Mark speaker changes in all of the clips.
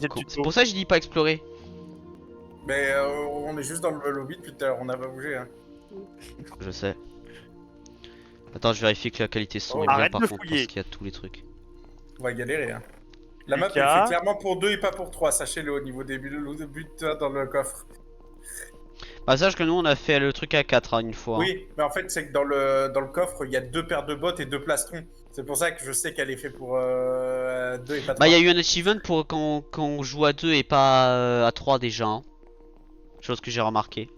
Speaker 1: le
Speaker 2: tuto.
Speaker 1: C'est pour ça que je dis pas explorer.
Speaker 3: Mais on est juste dans le lobby depuis tout à l'heure, on n'a pas bougé. Hein.
Speaker 1: Je sais. Attends, je vérifie que la qualité son
Speaker 3: Oh,
Speaker 1: est bien
Speaker 2: arrête
Speaker 1: par
Speaker 2: de
Speaker 1: contre
Speaker 2: fouiller.
Speaker 1: parce qu'il y a tous les trucs.
Speaker 3: On va galérer. Hein. La map, elle
Speaker 2: Lucas.
Speaker 3: fait clairement pour 2 et pas pour 3, sachez-le au niveau des buts dans le coffre.
Speaker 1: Bah sache que nous on a fait le truc à 4 hein, une fois. Hein.
Speaker 3: Oui, mais en fait, c'est que dans le coffre, il y a 2 paires de bottes et 2 plastrons. C'est pour ça que je sais qu'elle est faite pour 2 et pas 3.
Speaker 1: Bah il y a eu un achievement pour quand on joue à 2 et pas à 3 déjà. Hein. Chose que j'ai remarqué.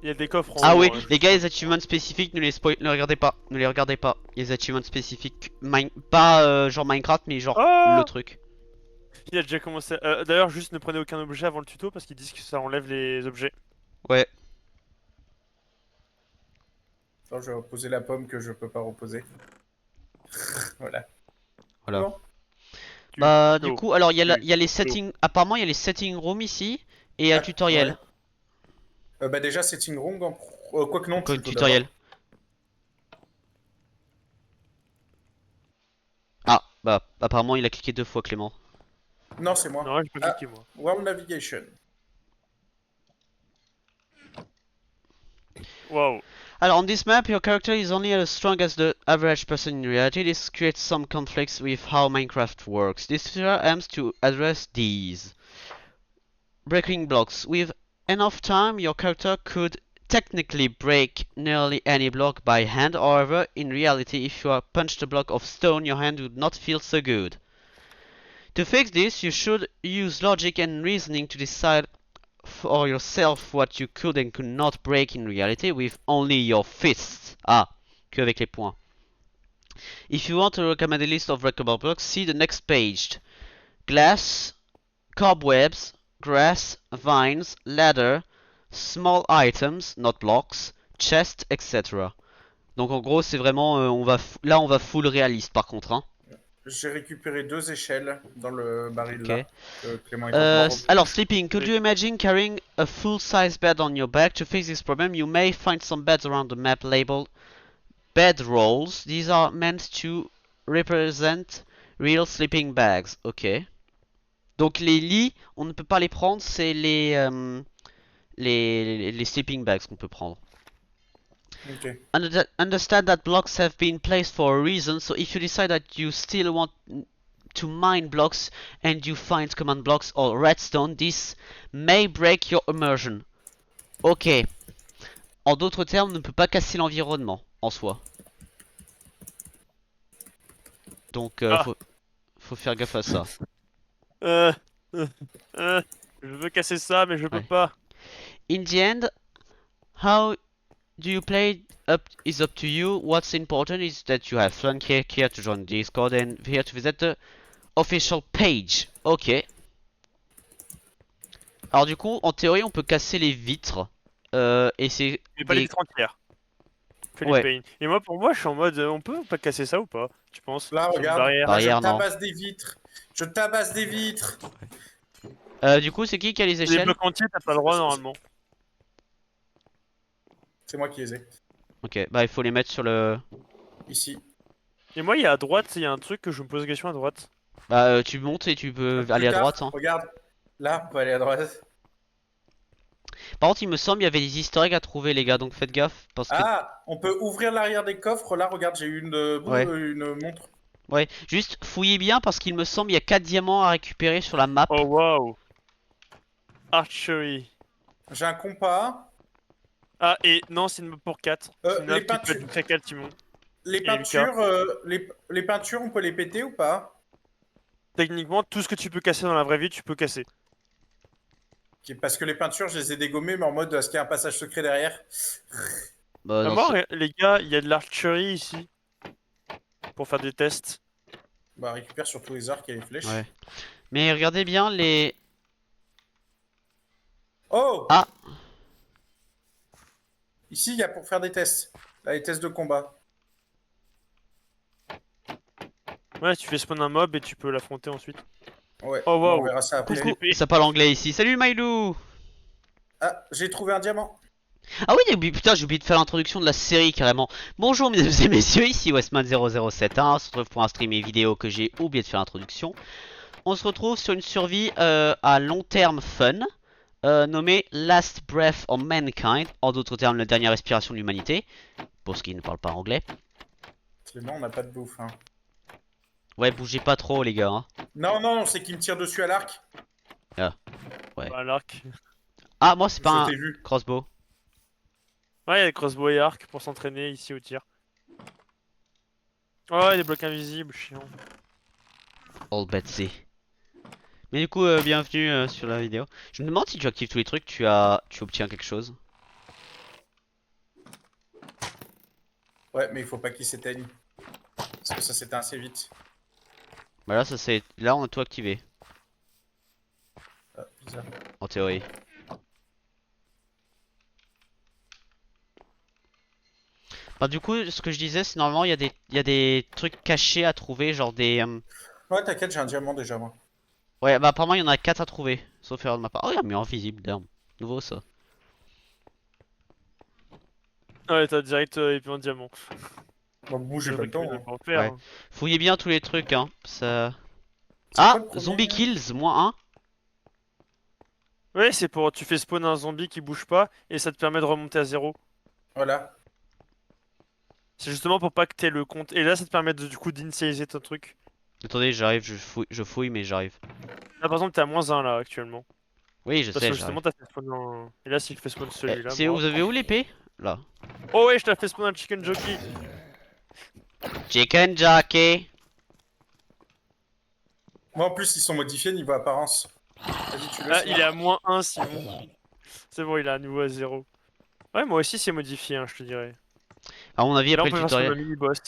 Speaker 2: Il y a des coffres en
Speaker 1: Ah
Speaker 2: haut,
Speaker 1: oui,
Speaker 2: hein,
Speaker 1: les gars, les achievements spécifiques, ne les spoil, ne les regardez pas, ne les regardez pas. Les achievements spécifiques, pas genre Minecraft, mais genre
Speaker 2: Oh
Speaker 1: le truc.
Speaker 2: Il a déjà commencé. D'ailleurs, juste ne prenez aucun objet avant le tuto parce qu'ils disent que ça enlève les objets.
Speaker 1: Ouais.
Speaker 3: Attends, je vais reposer la pomme que je peux pas reposer. Voilà.
Speaker 1: Voilà.
Speaker 3: Bon.
Speaker 1: Bah
Speaker 2: Tuto.
Speaker 1: du coup, alors il y a les settings, apparemment il y a les settings room ici et un
Speaker 3: Ah,
Speaker 1: tutoriel.
Speaker 3: ouais. Bah déjà, setting room, quoique non,
Speaker 1: Quoi,
Speaker 3: tuto
Speaker 1: tutoriel. Ah bah apparemment il a cliqué 2 fois Clément.
Speaker 3: d'abord. Non, c'est moi.
Speaker 2: Non, j'ai pas cliqué moi.
Speaker 3: World Navigation.
Speaker 2: Waouh.
Speaker 1: Alors on this map your character is only as strong as the average person in reality. This creates some conflicts with how Minecraft works. This tutorial aims to address these. Breaking blocks. With enough time your character could technically break nearly any block by hand. However, in reality if you are punched a block of stone your hand would not feel so good. To fix this you should use logic and reasoning to decide for yourself what you could and could not break in reality with only your fists. Ah, que avec les poings. If you want to recommend a list of breakable blocks, see the next page. Glass, cobwebs, grass, vines, ladder, small items, not blocks, chest, etc. Donc en gros c'est vraiment, là on va full réaliste par contre. Hein.
Speaker 3: J'ai récupéré 2 échelles dans le baril
Speaker 1: Ok.
Speaker 3: là. Que Clément est en train de
Speaker 1: Alors sleeping, could you imagine carrying a full-size bed on your back? To fix this problem you may find some beds around the map labeled bed rolls. These are meant to represent real sleeping bags. Ok. Donc les lits, on ne peut pas les prendre, c'est les sleeping bags qu'on peut prendre.
Speaker 3: Ok.
Speaker 1: Understand that blocks have been placed for a reason, so if you decide that you still want to mine blocks and you find command blocks or redstone, this may break your immersion. Ok. En d'autres termes, on ne peut pas casser l'environnement en soi. Donc faut faire gaffe à ça.
Speaker 2: Euh, euh, je veux casser ça, mais je peux
Speaker 1: Ouais.
Speaker 2: pas.
Speaker 1: In the end, how do you play is up to you. What's important is that you have fun. Click here to join Discord and here to visit the official page. Ok. Alors du coup, en théorie, on peut casser les vitres. Et c'est
Speaker 2: Mais pas les vitres entières. Fais
Speaker 1: Ouais.
Speaker 2: les pain. Et moi, pour moi, je suis en mode, on peut pas casser ça ou pas? Tu penses?
Speaker 3: Là,
Speaker 2: Sur une
Speaker 3: regarde.
Speaker 2: barrière.
Speaker 3: Là,
Speaker 1: Barrière,
Speaker 3: je
Speaker 1: non.
Speaker 3: tabasse des vitres. Je tabasse des vitres.
Speaker 1: Du coup, c'est qui a les
Speaker 2: Les
Speaker 1: échelles?
Speaker 2: blocs entiers, t'as pas le droit normalement.
Speaker 3: C'est moi qui les ai.
Speaker 1: Ok, bah il faut les mettre sur le...
Speaker 3: Ici.
Speaker 2: Et moi, il y a à droite, il y a un truc que je me pose la question à droite.
Speaker 1: Bah tu montes et tu peux
Speaker 3: Plus
Speaker 1: aller à
Speaker 3: tard,
Speaker 1: droite. Hein.
Speaker 3: Regarde. Là, on peut aller à droite.
Speaker 1: Par contre, il me semble il y avait des easter eggs à trouver, les gars, donc faites gaffe. Parce que...
Speaker 3: Ah, on peut ouvrir l'arrière des coffres. Là, regarde, j'ai une,
Speaker 1: Ouais.
Speaker 3: une montre.
Speaker 1: Ouais, juste fouillez bien parce qu'il me semble il y a 4 diamants à récupérer sur la map.
Speaker 2: Oh waouh! Archery.
Speaker 3: J'ai un compas.
Speaker 2: Ah, et non, c'est une map pour 4.
Speaker 3: Les
Speaker 2: C'est une map qui peut
Speaker 3: peintures.
Speaker 2: être très 4, Timon.
Speaker 3: Les
Speaker 2: Et
Speaker 3: peintures, les peintures, on peut les péter ou pas?
Speaker 2: Techniquement, tout ce que tu peux casser dans la vraie vie, tu peux casser.
Speaker 3: Parce que les peintures, je les ai dégommées, mais en mode, est-ce qu'il y a un passage secret derrière?
Speaker 1: Bah,
Speaker 2: Ah,
Speaker 1: non,
Speaker 2: moi, les gars, il y a de l'archery ici. Pour faire des tests.
Speaker 3: Bah, récupère surtout les arcs et les flèches.
Speaker 1: Ouais. Mais regardez bien les...
Speaker 3: Oh!
Speaker 1: Ah!
Speaker 3: Ici, il y a pour faire des tests. Là, les tests de combat.
Speaker 2: Ouais, tu fais spawn un mob et tu peux l'affronter ensuite.
Speaker 3: Ouais,
Speaker 2: Oh, wow.
Speaker 3: on verra ça après.
Speaker 1: Coucou,
Speaker 2: épée.
Speaker 1: ça parle anglais ici. Salut Mailou!
Speaker 3: Ah, j'ai trouvé un diamant.
Speaker 1: Ah oui, putain, j'ai oublié de faire l'introduction de la série carrément. Bonjour mesdames et messieurs, ici Westman0071. On se retrouve pour un stream et vidéo que j'ai oublié de faire l'introduction. on se retrouve sur une survie à long terme fun, nommée Last Breath of Mankind, en d'autres termes la dernière respiration de l'humanité, pour ceux qui ne parlent pas anglais.
Speaker 3: Sinon, on n'a pas de bouffe. Hein.
Speaker 1: Ouais, bougez pas trop les gars. Hein.
Speaker 3: Non, non, c'est qui me tire dessus à l'arc.
Speaker 1: Ouais.
Speaker 2: Bah, l'arc.
Speaker 1: Ah, moi c'est pas
Speaker 3: Je
Speaker 1: un
Speaker 3: t'ai vu.
Speaker 1: crossbow.
Speaker 2: Ouais, il y a des crossbow et arc pour s'entraîner ici au tir. Oh, des blocs invisibles, chiant.
Speaker 1: All Betsy. Mais du coup, bienvenue sur la vidéo. Je me demande si tu actives tous les trucs, tu obtiens quelque chose.
Speaker 3: Ouais, mais il faut pas qu'il s'éteigne. Parce que ça s'éteint assez vite.
Speaker 1: Bah là, là on a tout activé,
Speaker 3: Ah, bizarre.
Speaker 1: en théorie. Bah du coup, ce que je disais, c'est normalement il y a des trucs cachés à trouver, genre des...
Speaker 3: Ouais, t'inquiète, j'ai un diamant déjà, moi.
Speaker 1: Ouais, bah apparemment il y en a 4 à trouver, sauf erreur de ma part. Oh, il y a mis invisible, damn. Nouveau ça.
Speaker 2: Ouais, t'as direct épée en diamant.
Speaker 3: Bon, bouge, j'ai
Speaker 2: Le
Speaker 3: pas le
Speaker 2: truc
Speaker 3: temps.
Speaker 2: que je
Speaker 3: Hein.
Speaker 2: vais pas faire,
Speaker 1: Ouais.
Speaker 2: hein.
Speaker 1: Fouillez bien tous les trucs, hein. Ça...
Speaker 3: C'est
Speaker 1: Ah,
Speaker 3: quoi le premier
Speaker 1: zombie kills, moins 1.
Speaker 2: Ouais, c'est pour tu fais spawn un zombie qui bouge pas et ça te permet de remonter à 0.
Speaker 3: Voilà.
Speaker 2: C'est justement pour pas que t'aies le compte. Et là, ça te permet du coup d'initialiser ton truc.
Speaker 1: Attendez, j'arrive, je fouille, mais j'arrive.
Speaker 2: Là, par exemple, t'es à -1 là actuellement.
Speaker 1: Oui, je
Speaker 2: Parce
Speaker 1: sais,
Speaker 2: que
Speaker 1: j'arrive.
Speaker 2: justement, t'as fait spawn un. Et là, s'il fait spawn
Speaker 1: Eh,
Speaker 2: celui-là,
Speaker 1: c'est où,
Speaker 2: moi.
Speaker 1: vous avez où l'épée? Là.
Speaker 2: Oh ouais, je t'ai fait spawn un chicken jockey.
Speaker 1: Chicken jockey.
Speaker 3: Moi, en plus, ils sont modifiés niveau apparence. Vas-y, tu le
Speaker 2: Ah,
Speaker 3: sais.
Speaker 2: il est à -1, Simon. C'est bon, il est à nouveau à 0. Ouais, moi aussi, c'est modifié, hein, je te dirais.
Speaker 1: À mon avis,
Speaker 2: Là, on
Speaker 1: après
Speaker 2: peut
Speaker 1: le
Speaker 2: faire spawn un
Speaker 1: tutoriel.
Speaker 2: mini-boss.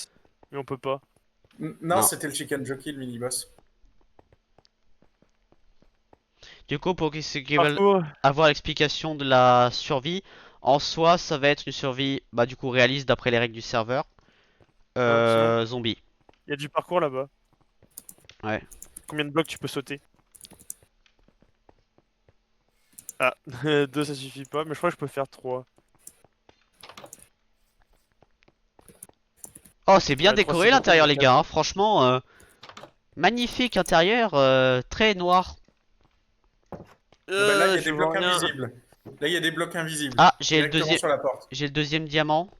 Speaker 2: Mais on peut pas.
Speaker 3: Non,
Speaker 1: Non.
Speaker 3: c'était le chicken jockey, le mini-boss.
Speaker 1: Du coup, pour ceux qui veulent
Speaker 2: Parfois.
Speaker 1: avoir l'explication de la survie, en soi, ça va être une survie, bah du coup réaliste d'après les règles du serveur.
Speaker 2: Simon,
Speaker 1: Zombie.
Speaker 2: il y a du parcours là-bas.
Speaker 1: Ouais.
Speaker 2: Combien de blocs tu peux sauter? Ah, 2 ça suffit pas, mais je crois que je peux faire 3.
Speaker 1: Oh, c'est bien
Speaker 2: Ouais, 3
Speaker 1: décoré
Speaker 2: c'est beaucoup,
Speaker 1: l'intérieur,
Speaker 2: mais
Speaker 1: les gars. Hein. Franchement, magnifique intérieur, très noir.
Speaker 3: Bah, là, il y a
Speaker 2: je
Speaker 3: des
Speaker 2: vois
Speaker 3: blocs
Speaker 2: rien.
Speaker 3: invisibles. Là, il y a des blocs invisibles.
Speaker 1: Ah,
Speaker 3: Directement sur la porte.
Speaker 1: j'ai le deuxième diamant.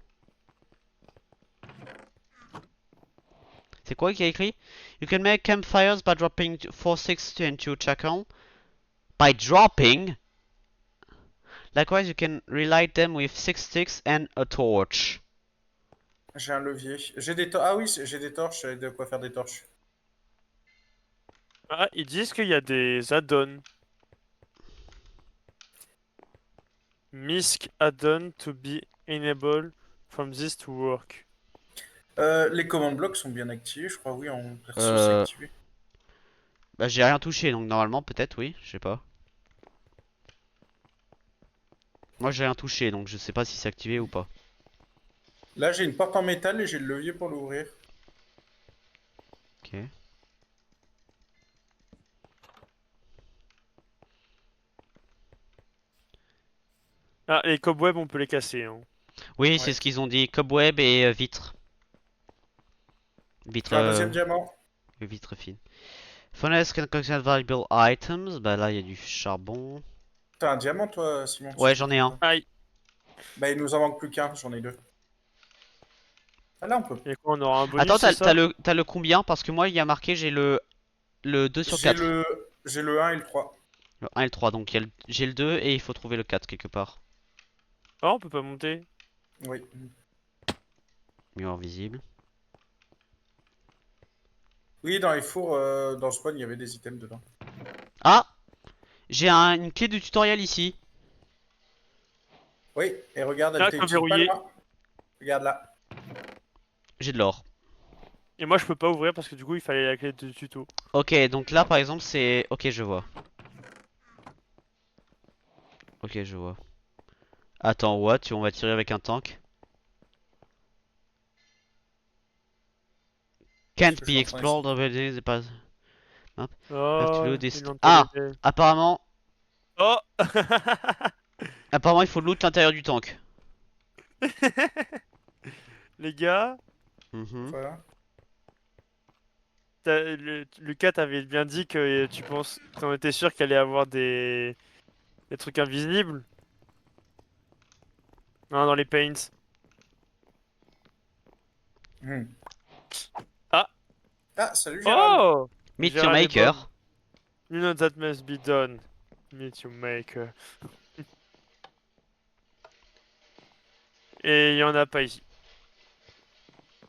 Speaker 1: C'est quoi qui a écrit? You can make campfires by dropping 4 sticks into charcoal. By dropping? Likewise, you can relight them with 6 sticks and a torch.
Speaker 3: J'ai un levier. J'ai des torches. Ah oui, j'ai des torches. J'ai de quoi faire des torches.
Speaker 2: Ah, ils disent qu'il y a des add-ons. Misc add-on to be enabled from this to work.
Speaker 3: Les commandes blocs sont bien activés, je crois. Oui, en perso, c'est
Speaker 1: Euh...
Speaker 3: activé.
Speaker 1: Bah, j'ai rien touché, donc normalement, peut-être, oui. Je sais pas. Moi, j'ai rien touché, donc je sais pas si c'est activé ou pas.
Speaker 3: Là, j'ai une porte en métal et j'ai le levier pour l'ouvrir.
Speaker 1: Ok.
Speaker 2: Ah, les cobwebs, on peut les casser. Hein.
Speaker 1: Oui, c'est
Speaker 3: Ouais.
Speaker 1: ce qu'ils ont dit. Cobweb et vitre. Vitre,
Speaker 3: J'ai un deuxième diamant.
Speaker 1: vitre fine. Furnace can contain valuable items. Bah là, il y a du charbon.
Speaker 3: T'as un diamant, toi, Simon?
Speaker 1: Ouais, j'en ai un.
Speaker 2: Aïe.
Speaker 3: Bah, il nous en manque plus qu'un. J'en ai 2. Ah, là, on peut.
Speaker 2: Et quoi, on aura un bonus,
Speaker 1: Attends,
Speaker 2: c'est ça?
Speaker 1: t'as le combien? Parce que moi, il y a marqué, j'ai le 2 sur 4.
Speaker 3: J'ai le 1 et le 3.
Speaker 1: Le 1 et le 3, donc j'ai le 2 et il faut trouver le 4 quelque part.
Speaker 2: Ah, on peut pas monter.
Speaker 3: Oui.
Speaker 1: Mur invisible.
Speaker 3: Oui, dans les fours, dans le spawn, il y avait des items dedans.
Speaker 1: Ah! J'ai une clé de tutoriel ici.
Speaker 3: Oui, et regarde, elle
Speaker 2: Ah,
Speaker 3: était
Speaker 2: quoi,
Speaker 3: utile pas
Speaker 2: verrouillé.
Speaker 3: loin. Regarde là.
Speaker 1: J'ai de l'or.
Speaker 2: Et moi, je peux pas ouvrir parce que du coup, il fallait la clé de tuto.
Speaker 1: Ok, donc là par exemple c'est... Ok, je vois. Ok, je vois. Attends, what? On va tirer avec un tank. Can't
Speaker 3: Parce que
Speaker 1: be
Speaker 3: je suis en train
Speaker 1: explored already, c'est pas...
Speaker 2: Oh,
Speaker 1: this...
Speaker 2: ils l'ont
Speaker 1: Ah!
Speaker 2: tolédé.
Speaker 1: Apparemment...
Speaker 2: Oh.
Speaker 1: Apparemment il faut loot l'intérieur du tank.
Speaker 2: Les gars,
Speaker 1: Mhm.
Speaker 3: Voilà.
Speaker 2: Lucas t'avait bien dit que t'en étais sûr qu'il allait avoir des trucs invisibles. Non, dans les paints.
Speaker 3: Hmm.
Speaker 2: Ah!
Speaker 3: Ah, salut Gérald.
Speaker 2: Oh!
Speaker 1: Meet your
Speaker 2: Gérald et Bob.
Speaker 1: maker.
Speaker 2: You know that must be done. Meet your maker. Et il y en a pas ici.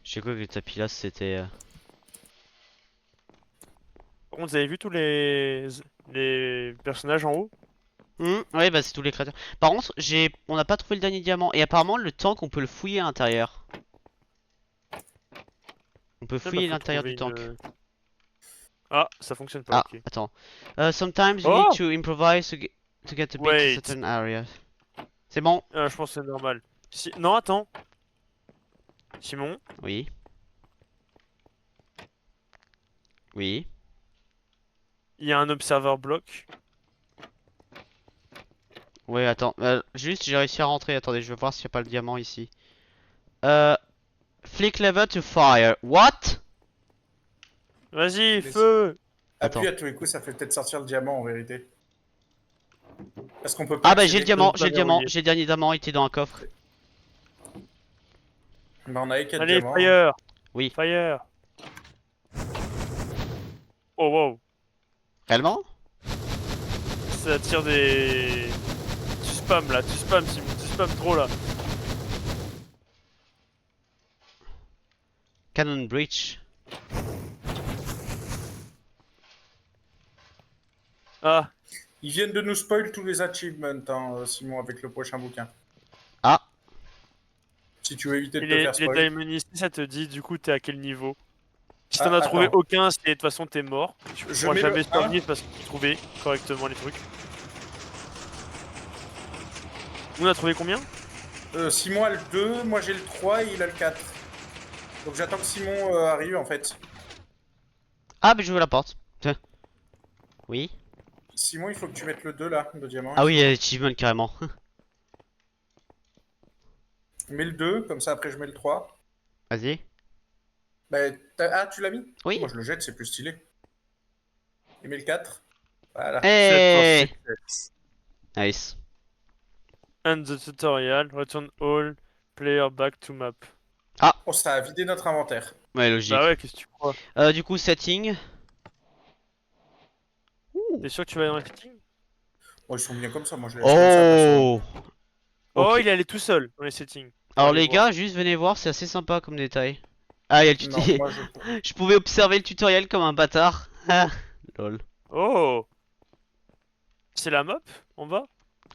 Speaker 1: Je sais quoi que le tapis là c'était.
Speaker 2: Par contre, vous avez vu tous les personnages en haut?
Speaker 1: Ouais, bah c'est tous les créateurs. Par contre, on n'a pas trouvé le dernier diamant. Et apparemment, le tank, on peut le fouiller à l'intérieur. On peut
Speaker 2: Ah bah
Speaker 1: fouiller
Speaker 2: faut
Speaker 1: l'intérieur
Speaker 2: trouver
Speaker 1: du tank.
Speaker 2: Ah, ça fonctionne pas,
Speaker 1: Ah,
Speaker 2: ok.
Speaker 1: attends. Sometimes you need
Speaker 2: Oh!
Speaker 1: to improvise to get a bit to
Speaker 2: Wait.
Speaker 1: certain areas. C'est bon?
Speaker 2: Ah, je pense que c'est normal. Non, attends. Simon,
Speaker 1: Oui. Oui.
Speaker 2: il y a un observer block.
Speaker 1: Ouais, attends. Juste, j'ai réussi à rentrer. Attendez, je vais voir s'il n'y a pas le diamant ici. Euh. Flick lever to fire. What?
Speaker 2: Vas-y,
Speaker 3: Mais-
Speaker 2: feu!
Speaker 1: Attends.
Speaker 3: Appuie à tous les coups, ça fait peut-être sortir le diamant en vérité. Parce qu'on peut pas
Speaker 1: Ah bah j'ai
Speaker 3: accéder.
Speaker 1: le diamant,
Speaker 2: pas
Speaker 1: j'ai le diamant,
Speaker 2: verrouillé.
Speaker 1: j'ai le dernier diamant, il était dans un coffre.
Speaker 3: Mais on avait 4
Speaker 2: Allez,
Speaker 3: diamants.
Speaker 2: fire!
Speaker 1: Oui.
Speaker 2: Fire! Oh wow!
Speaker 1: Réellement?
Speaker 2: Ça tire des... Tu spams là, tu spams Simon, tu spams trop là.
Speaker 1: Cannon breach.
Speaker 2: Ah,
Speaker 3: Ils viennent de nous spoil tous les achievements, hein, Simon, avec le prochain bouquin.
Speaker 1: Ah.
Speaker 3: Si tu veux éviter de
Speaker 2: et
Speaker 3: te faire
Speaker 2: les
Speaker 3: spoil.
Speaker 2: diamonds ici, ça te dit du coup t'es à quel niveau? Si
Speaker 3: Ah,
Speaker 2: t'en as trouvé
Speaker 3: attends.
Speaker 2: aucun, de toute façon t'es mort. Tu
Speaker 3: Je
Speaker 2: pourras
Speaker 3: mets
Speaker 2: jamais
Speaker 3: le 1.
Speaker 2: survivre parce que tu trouvais correctement les trucs. Nous on a trouvé combien?
Speaker 3: Simon a le 2, moi j'ai le 3 et il a le 4. Donc j'attends que Simon arrive en fait.
Speaker 1: Ah bah j'ouvre la porte. Tiens. Oui.
Speaker 3: Simon, il faut que tu mettes le 2 là, le diamant.
Speaker 1: Ah
Speaker 3: ici.
Speaker 1: oui, achievement carrément.
Speaker 3: Mets le 2, comme ça après je mets le 3.
Speaker 1: Vas-y.
Speaker 3: Bah, ah, tu l'as mis?
Speaker 1: Oui.
Speaker 3: Moi je le jette, c'est plus stylé. Et mets le 4. Voilà.
Speaker 2: Set for
Speaker 1: Hey.
Speaker 2: success.
Speaker 1: Nice.
Speaker 2: End the tutorial, return all player back to map.
Speaker 3: Oh, ça a vidé notre inventaire.
Speaker 1: Ouais, logique.
Speaker 2: Bah ouais, qu'est-ce que tu crois?
Speaker 1: Du coup, setting. Ouh.
Speaker 2: T'es sûr que tu vas dans les settings?
Speaker 3: Oh, ils sont bien comme ça, moi je laisse comme ça.
Speaker 1: Oh.
Speaker 2: Oh,
Speaker 1: Ok.
Speaker 2: il est allé tout seul dans les settings. Faut
Speaker 1: Alors
Speaker 2: aller
Speaker 1: les
Speaker 2: voir.
Speaker 1: gars, juste venez voir, c'est assez sympa comme détail. Ah, il y a le
Speaker 3: Non,
Speaker 1: tutoriel.
Speaker 3: moi
Speaker 1: Je pouvais observer le tutoriel comme un bâtard. Ah, lol.
Speaker 2: Oh! C'est la map en bas?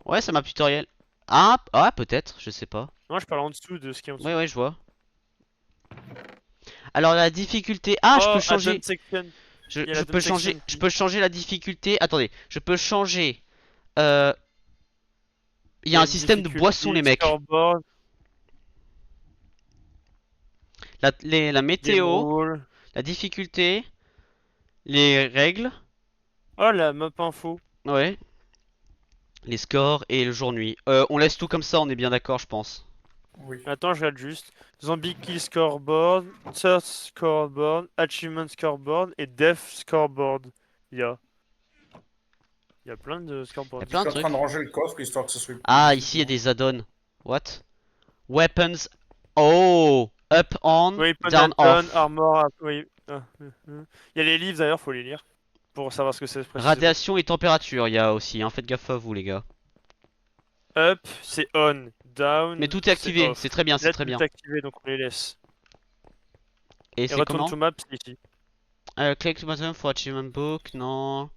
Speaker 1: Ouais, c'est ma tutoriel. Ah, peut-être, je sais pas.
Speaker 2: Moi je parle en dessous de ce qui est en dessous.
Speaker 1: Ouais, ouais, je vois. Alors la difficulté. Ah, je
Speaker 2: Oh,
Speaker 1: peux changer.
Speaker 2: add-on section.
Speaker 1: Je,
Speaker 2: Il y a
Speaker 1: je
Speaker 2: la
Speaker 1: peux
Speaker 2: done
Speaker 1: changer.
Speaker 2: section
Speaker 1: Je
Speaker 2: qui-
Speaker 1: peux changer la difficulté. Attendez, je peux changer. Euh, Il y a un
Speaker 2: une
Speaker 1: système de
Speaker 2: difficulté,
Speaker 1: boissons, les mecs.
Speaker 2: scoreboard,
Speaker 1: La
Speaker 2: game
Speaker 1: météo,
Speaker 2: rule.
Speaker 1: la difficulté, les règles,
Speaker 2: Oh, la map info.
Speaker 1: ouais, les scores et le jour-nuit. On laisse tout comme ça, on est bien d'accord, je pense.
Speaker 3: Oui.
Speaker 2: Attends, je regarde juste. Zombie kill scoreboard, search scoreboard, achievement scoreboard et death scoreboard. Il y a. Il y a plein de
Speaker 1: Il y a
Speaker 2: scoreboards.
Speaker 1: plein
Speaker 3: Je
Speaker 1: de
Speaker 3: suis en train
Speaker 1: trucs.
Speaker 3: de ranger le coffre histoire que ce soit plus
Speaker 1: Ah,
Speaker 3: visible.
Speaker 1: ici il y a des add-ons. What? Weapons. Oh! Up on,
Speaker 2: Weapon
Speaker 1: down
Speaker 2: add-on,
Speaker 1: off.
Speaker 2: armor. Oui. Il y a les livres d'ailleurs, faut les lire. Pour savoir ce que c'est précisément.
Speaker 1: Radiation et température, il y a aussi. Hein. Faites gaffe à vous, les gars.
Speaker 2: Up, c'est on. Down,
Speaker 1: Mais tout est activé,
Speaker 2: off.
Speaker 1: c'est très bien, c'est
Speaker 2: Là,
Speaker 1: très
Speaker 2: tout
Speaker 1: bien.
Speaker 2: est activé, donc on les laisse.
Speaker 1: Et
Speaker 2: Et
Speaker 1: c'est
Speaker 2: retourne
Speaker 1: comment?
Speaker 2: to map, c'est ici.
Speaker 1: Click the button for achievement book, non.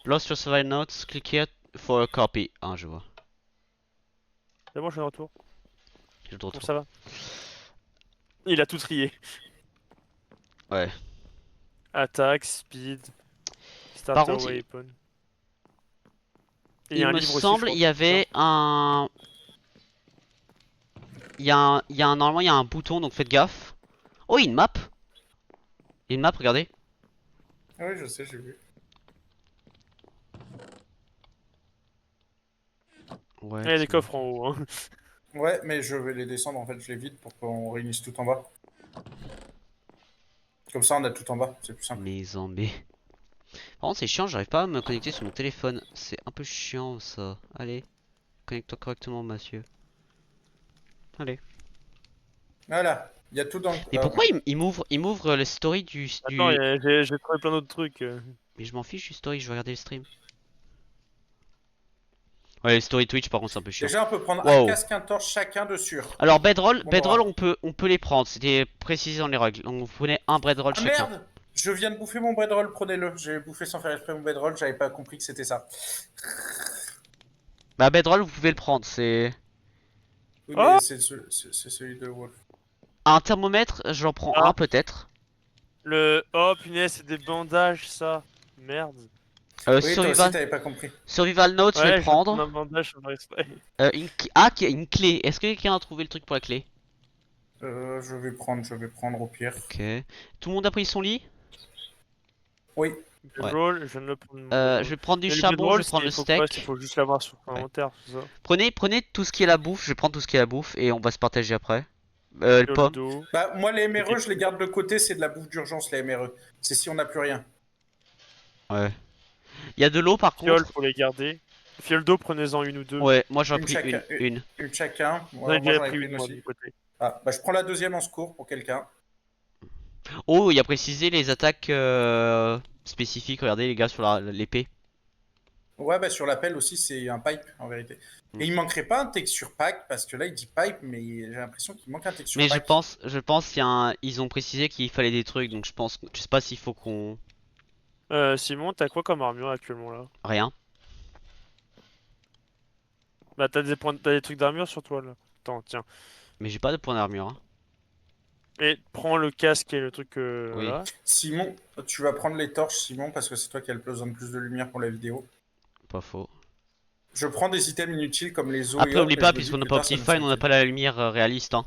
Speaker 1: Lost your survival notes, click here for a copy. Ah, je vois.
Speaker 2: C'est bon, je suis de retour.
Speaker 1: Je le
Speaker 2: Bon,
Speaker 1: retrouve.
Speaker 2: ça va. Il a tout trié.
Speaker 1: Ouais.
Speaker 2: Attaque, speed,
Speaker 1: Par
Speaker 2: starter
Speaker 1: contre,
Speaker 2: weapon. Et il y a
Speaker 1: il
Speaker 2: un
Speaker 1: me
Speaker 2: livre aussi,
Speaker 1: semble,
Speaker 2: je
Speaker 1: il
Speaker 2: crois.
Speaker 1: y avait un. Normalement, il y a un bouton, donc faites gaffe. Oh, il y a une map. Il y a une map, regardez.
Speaker 3: Oui, je sais, j'ai vu.
Speaker 1: Ouais.
Speaker 2: Il y a des coffres en haut. Hein.
Speaker 3: Ouais, mais je vais les descendre en fait, je les vide pour qu'on réunisse tout en bas. Comme ça, on a tout en bas, c'est plus simple.
Speaker 1: Les zombies. Par contre, c'est chiant, j'arrive pas à me connecter sur mon téléphone. C'est un peu chiant ça. Allez, connecte-toi correctement, monsieur. Allez.
Speaker 3: Voilà, il y a tout dans le.
Speaker 1: Mais pourquoi il m'ouvre le story du.
Speaker 2: Attends, j'ai trouvé plein d'autres trucs.
Speaker 1: Mais je m'en fiche du story, je vais regarder le stream. Ouais, le story Twitch par contre c'est un peu chiant.
Speaker 3: Déjà, on peut prendre
Speaker 1: Wow.
Speaker 3: un casque, un torche chacun de sûr.
Speaker 1: Alors bedroll,
Speaker 3: Bon,
Speaker 1: bedroll
Speaker 3: bon.
Speaker 1: on peut les prendre, c'était précisé dans les règles. Donc vous prenez un bedroll
Speaker 3: Ah
Speaker 1: chacun.
Speaker 3: merde! Je viens de bouffer mon breadroll, prenez-le. J'ai bouffé sans faire exprès mon breadroll, j'avais pas compris que c'était ça.
Speaker 1: Bah bedroll vous pouvez le prendre, c'est...
Speaker 3: Oui,
Speaker 2: Oh!
Speaker 3: mais c'est celui de Wolf.
Speaker 1: Un thermomètre, j'en prends
Speaker 2: Ah.
Speaker 1: un peut-être.
Speaker 2: Oh punaise, c'est des bandages ça. Merde.
Speaker 3: Oui, toi aussi,
Speaker 1: Survival...
Speaker 3: t'avais pas compris.
Speaker 1: Survival note, je vais
Speaker 2: Ouais,
Speaker 1: le prendre.
Speaker 2: un bandage sans faire exprès.
Speaker 1: Une clé, est-ce que quelqu'un a trouvé le truc pour la clé?
Speaker 3: Je vais prendre au pire.
Speaker 1: Ok. Tout le monde a pris son lit?
Speaker 3: Oui.
Speaker 1: Ouais.
Speaker 2: Bedroll, je viens de le prendre.
Speaker 1: Je vais prendre du
Speaker 2: Mais le
Speaker 1: charbon, je
Speaker 2: bedroll,
Speaker 1: vais prendre le
Speaker 2: faut quoi?
Speaker 1: steak.
Speaker 2: Il faut juste l'avoir sur
Speaker 1: Ouais.
Speaker 2: l'inventaire, c'est ça.
Speaker 1: Prenez tout ce qui est la bouffe, je vais prendre tout ce qui est la bouffe et on va se partager après.
Speaker 2: Le
Speaker 1: Pomme.
Speaker 2: dos.
Speaker 3: Bah, moi, les MRE, je les garde de côté, c'est de la bouffe d'urgence, les MRE. C'est si on n'a plus rien.
Speaker 1: Ouais. Il y a de l'eau par
Speaker 2: Fiole,
Speaker 1: contre.
Speaker 2: faut les garder. Fiole d'eau, prenez-en une ou deux.
Speaker 1: Ouais, moi j'en ai
Speaker 3: Une
Speaker 1: pris
Speaker 3: chacun,
Speaker 1: une.
Speaker 3: Une chacun.
Speaker 2: J'en
Speaker 3: Ouais,
Speaker 2: ai
Speaker 3: moi,
Speaker 2: déjà
Speaker 3: j'en ai
Speaker 2: pris
Speaker 3: pris
Speaker 2: une,
Speaker 3: une
Speaker 2: moi,
Speaker 3: aussi.
Speaker 2: du côté.
Speaker 3: Ah, bah, je prends la deuxième en secours pour quelqu'un.
Speaker 1: Oh, il y a précisé les attaques spécifiques. Regardez les gars sur l'épée.
Speaker 3: Ouais, bah, sur l'appel aussi, c'est un pipe, en vérité. Et il manquerait pas un texture pack, parce que là, il dit pipe, mais j'ai l'impression qu'il manque un texture
Speaker 1: Mais
Speaker 3: pack.
Speaker 1: je pense ils ont précisé qu'il fallait des trucs, donc je sais pas s'il faut qu'on...
Speaker 2: Simon, t'as quoi comme armure actuellement là?
Speaker 1: Rien.
Speaker 2: Bah t'as des trucs d'armure sur toi là. Attends, tiens.
Speaker 1: Mais j'ai pas de point d'armure. Hein.
Speaker 2: Et prends le casque et le truc
Speaker 1: Oui.
Speaker 2: là.
Speaker 3: Simon, tu vas prendre les torches, Simon, parce que c'est toi qui as besoin de plus de lumière pour la vidéo.
Speaker 1: Pas faux.
Speaker 3: Je prends des items inutiles comme les os
Speaker 1: Après,
Speaker 3: et autres,
Speaker 1: oublie
Speaker 3: et
Speaker 1: pas,
Speaker 3: je me dis
Speaker 1: puisqu'on n'a
Speaker 3: plus
Speaker 1: pas
Speaker 3: tard, ça
Speaker 1: Optifine,
Speaker 3: me
Speaker 1: on n'a pas la lumière réaliste. Hein.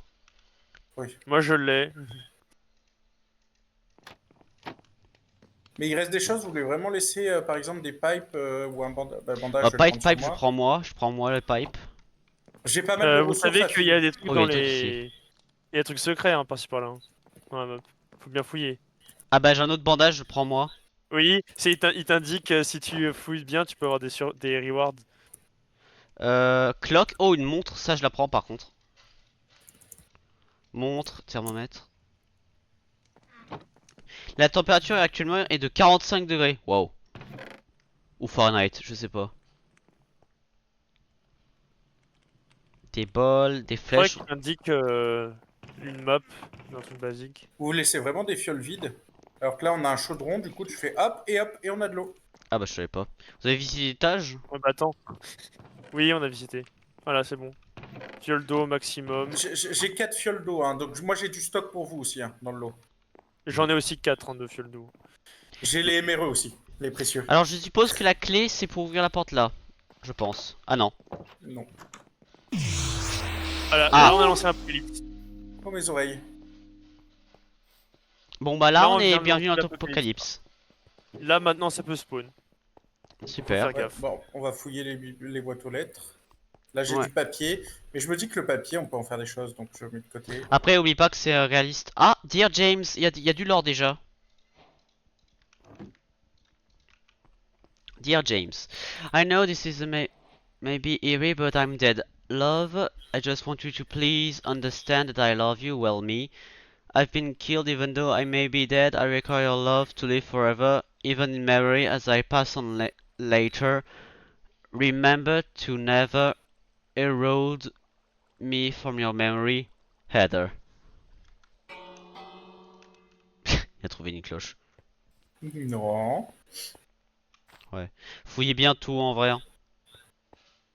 Speaker 3: Oui.
Speaker 2: Moi je l'ai.
Speaker 3: Mais il reste des choses, vous voulez vraiment laisser, par exemple, des pipes ou un bandage je vais le
Speaker 1: Pipe,
Speaker 3: prendre sur
Speaker 1: pipe,
Speaker 3: moi.
Speaker 1: je prends moi le pipe.
Speaker 3: J'ai pas mal de
Speaker 2: Vous
Speaker 3: ressources
Speaker 2: savez
Speaker 3: à
Speaker 2: qu'il y a des trucs
Speaker 1: Oh,
Speaker 2: dans
Speaker 1: il y a des trucs
Speaker 2: les. Il y a des trucs secrets hein, par-ci par-là. Hein. Dans la map. Faut bien fouiller.
Speaker 1: Ah bah j'ai un autre bandage, je prends moi.
Speaker 2: Oui, il t'indique si tu fouilles bien, tu peux avoir des rewards.
Speaker 1: Clock, oh une montre, ça je la prends par contre. Montre, thermomètre. La température actuellement est de 45 degrés. Wow. Ou Fahrenheit, je sais pas. Des bols, des
Speaker 2: Je crois
Speaker 1: flèches.
Speaker 2: qu'il t'indique une map, un truc basique.
Speaker 3: Vous laissez vraiment des fioles vides. Alors que là, on a un chaudron, du coup, tu fais hop, et on a de l'eau.
Speaker 1: Ah bah je savais pas. Vous avez visité l'étage?
Speaker 2: Ouais, bah attends. Oui, on a visité. Voilà, c'est bon. Fiole d'eau maximum.
Speaker 3: J'ai 4 fioles d'eau, hein, donc moi j'ai du stock pour vous aussi, hein, dans le lot.
Speaker 2: J'en ai aussi 4 de fiole d'eau.
Speaker 3: J'ai les MRE aussi, les précieux.
Speaker 1: Alors je suppose que la clé c'est pour ouvrir la porte là. Je pense. Ah non.
Speaker 3: Non.
Speaker 2: Voilà,
Speaker 1: Ah.
Speaker 2: là on a lancé un apocalypse.
Speaker 3: Oh, mes oreilles.
Speaker 1: Bon bah là
Speaker 2: Là,
Speaker 1: on
Speaker 2: on
Speaker 1: est
Speaker 2: vient de
Speaker 1: bienvenue dans
Speaker 2: lancer
Speaker 1: l'apocalypse.
Speaker 2: Là maintenant ça peut spawn.
Speaker 1: Super.
Speaker 2: Faut faire gaffe.
Speaker 3: Bon, on va fouiller les boîtes aux lettres. Là, j'ai
Speaker 1: Ouais.
Speaker 3: du papier, mais je me dis que le papier, on peut en faire des choses, donc je le mets de côté.
Speaker 1: Après oublie pas que c'est réaliste. Ah, Dear James, il y a du lore déjà. Dear James, I know this is maybe eerie, but I'm dead. Love, I just want you to please understand that I love you, well me. I've been killed even though I may be dead. I require your love to live forever, even in memory as I pass on later. Remember to never erode me from your memory, Heather. Il a trouvé une cloche.
Speaker 3: Non.
Speaker 1: Fouillez bien tout en vrai. Hein.